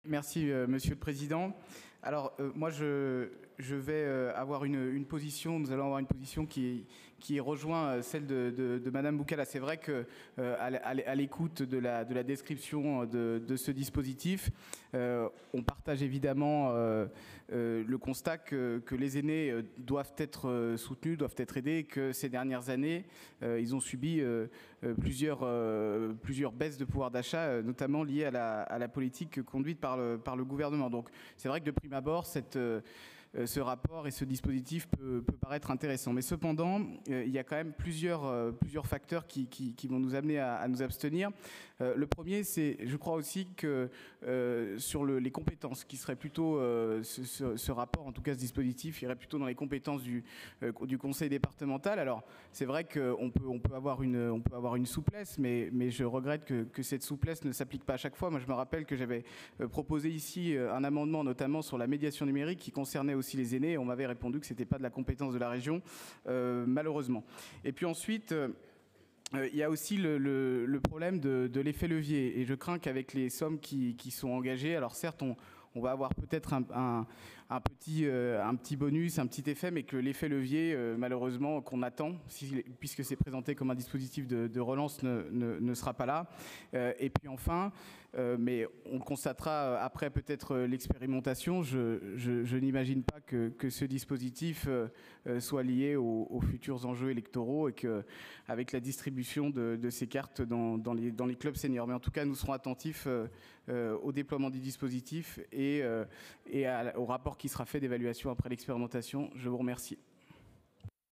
Merci, Monsieur le Président. Alors, moi, je vais avoir une position, nous allons avoir une position qui rejoint celle de Madame Boucala. C'est vrai que à l'écoute de la description de ce dispositif, on partage évidemment le constat que les aînés doivent être soutenus, doivent être aidés, et que ces dernières années, ils ont subi plusieurs baisses de pouvoir d'achat, notamment liées à la politique conduite par le gouvernement. Donc, c'est vrai que de prime abord, ce rapport et ce dispositif peut paraître intéressant. Mais cependant, il y a quand même plusieurs facteurs qui vont nous amener à nous abstenir. Le premier, c'est, je crois aussi que sur les compétences, qui serait plutôt, ce rapport, en tout cas ce dispositif, irait plutôt dans les compétences du conseil départemental. Alors, c'est vrai qu'on peut avoir une souplesse, mais je regrette que cette souplesse ne s'applique pas à chaque fois. Moi, je me rappelle que j'avais proposé ici un amendement, notamment sur la médiation numérique, qui concernait aussi les aînés, et on m'avait répondu que ce n'était pas de la compétence de la région, malheureusement. Et puis ensuite, il y a aussi le problème de l'effet levier, et je crains qu'avec les sommes qui sont engagées, alors certes, on va avoir peut-être un petit bonus, un petit effet, mais que l'effet levier, malheureusement, qu'on attend, puisque c'est présenté comme un dispositif de relance, ne sera pas là. Et puis enfin, mais on le constatera après peut-être l'expérimentation, je n'imagine pas que ce dispositif soit lié aux futurs enjeux électoraux, et qu'avec la distribution de ces cartes dans les clubs seniors. Mais en tout cas, nous serons attentifs au déploiement du dispositif et au rapport qui sera fait d'évaluation après l'expérimentation. Je vous remercie.